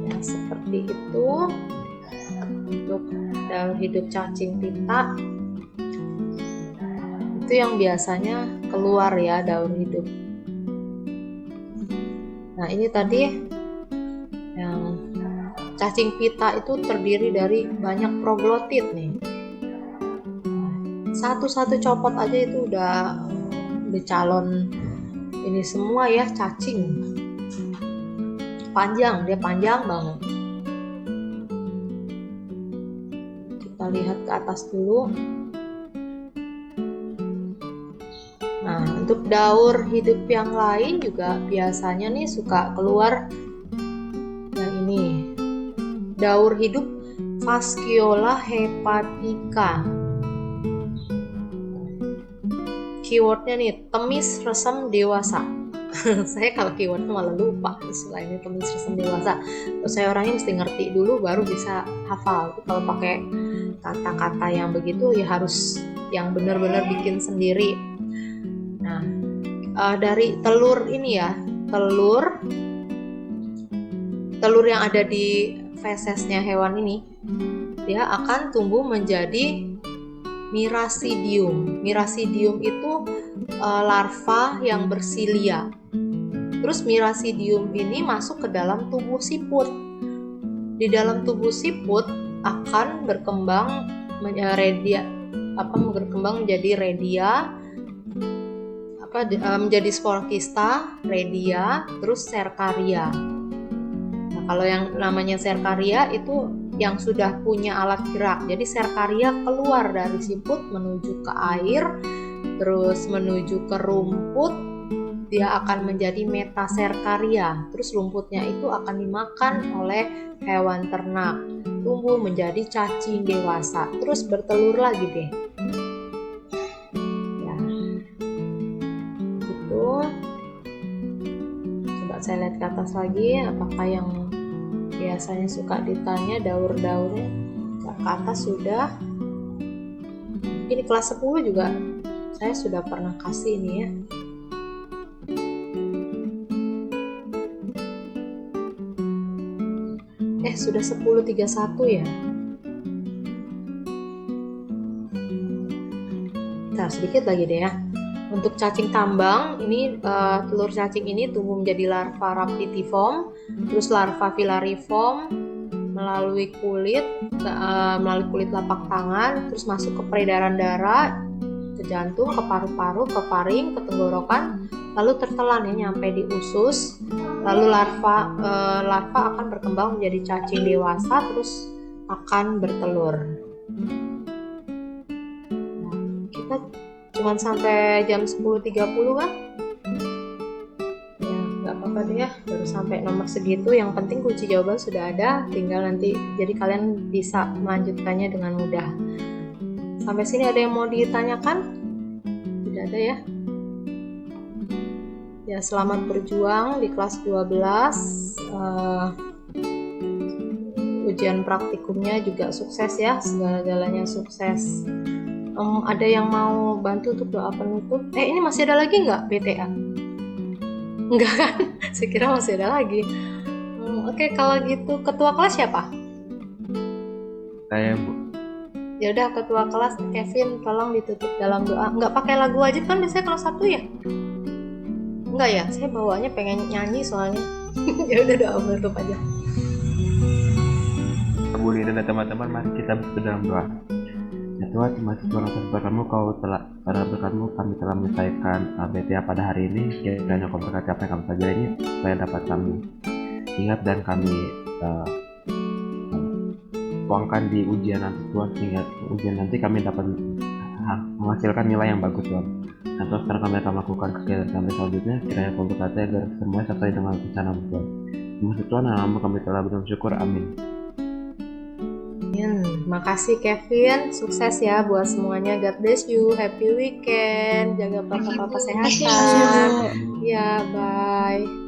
Ya, seperti itu untuk daur hidup cacing pita. Itu yang biasanya keluar ya, daur hidup. Nah, ini tadi yang cacing pita itu terdiri dari banyak proglotit nih. Satu-satu copot aja itu udah calon ini semua ya, cacing. Dia panjang banget. Kita lihat ke atas dulu. Nah, untuk daur hidup yang lain juga biasanya nih suka keluar yang ini. Daur hidup Fasciola hepatica. Keywordnya nih, temis resem dewasa. Saya kalau keyword malah lupa. Selain itu sistem dewasa, terus saya orangnya mesti ngerti dulu baru bisa hafal. Kalau pakai kata-kata yang begitu ya harus yang benar-benar bikin sendiri. Nah, dari telur ini ya, telur yang ada di fesesnya hewan ini, dia akan tumbuh menjadi Miracidium. Miracidium itu larva yang bersilia. Terus Miracidium ini masuk ke dalam tubuh siput. Di dalam tubuh siput akan berkembang menjadi redia, menjadi sporkista, redia, terus serkaria. Nah, kalau yang namanya serkaria itu yang sudah punya alat gerak. Jadi serkaria keluar dari siput menuju ke air, terus menuju ke rumput, dia akan menjadi metaserkaria. Terus rumputnya itu akan dimakan oleh hewan ternak, tumbuh menjadi cacing dewasa, terus bertelur lagi deh. Ya, gitu. Coba saya lihat ke atas lagi, apakah yang biasanya suka ditanya daur-daurnya. Ke atas sudah. Ini kelas 10 juga saya sudah pernah kasih ini ya. Sudah 10.31 ya. Nah, sedikit lagi deh ya. Untuk cacing tambang, ini telur cacing ini tumbuh menjadi larva Rhaptidiform, terus larva Filariform melalui kulit lapak tangan, terus masuk ke peredaran darah, ke jantung, ke paru-paru, ke faring, ke tenggorokan, lalu tertelan ya nyampe di usus. Lalu larva akan berkembang menjadi cacing dewasa, terus akan bertelur. Nah, kita cuma sampai jam 10.30 kan? Ya, nggak apa-apa deh ya, baru sampai nomor segitu. Yang penting kunci jawaban sudah ada, tinggal nanti jadi kalian bisa melanjutkannya dengan mudah. Sampai sini ada yang mau ditanyakan? Tidak ada ya? Ya, selamat berjuang di kelas 12. Ujian praktikumnya juga sukses ya, segala-galanya sukses. Ada yang mau bantu untuk doa penutup? Ini masih ada lagi nggak BTA? Enggak kan? Saya kira masih ada lagi. Oke, kalau gitu ketua kelas siapa? Saya, Bu. Ya udah, ketua kelas Kevin, tolong ditutup dalam doa. Nggak pakai lagu wajib kan biasanya kelas 1 ya? Enggak ya, saya bawaannya pengen nyanyi soalnya. Ya udah, doa penutup aja. Bu Lina dan teman-teman, mari kita bersatu dalam doa. Ya Tuhan, terima kasih Tuhan atas berkat-Mu, karena berkat-Mu kami telah menyelesaikan BTA pada hari ini. Kiranya Kau berkati apa yang kami pelajari ini, supaya dapat kami ingat dan kami tuangkan di ujian nanti Tuhan, sehingga ujian nanti kami dapat menghasilkan nilai yang bagus Tuhan. Dan terus sekarang kami akan melakukan kegiatan kami selanjutnya. Kiranya Kau berkati agar semuanya sesuai dengan rencana-Mu Tuhan. Terima kasih Tuhan, dalam nama kami telah bersyukur. Amin. Makasih Kevin, sukses ya buat semuanya. God bless you, happy weekend, jaga protokol kesehatan. Ya, bye.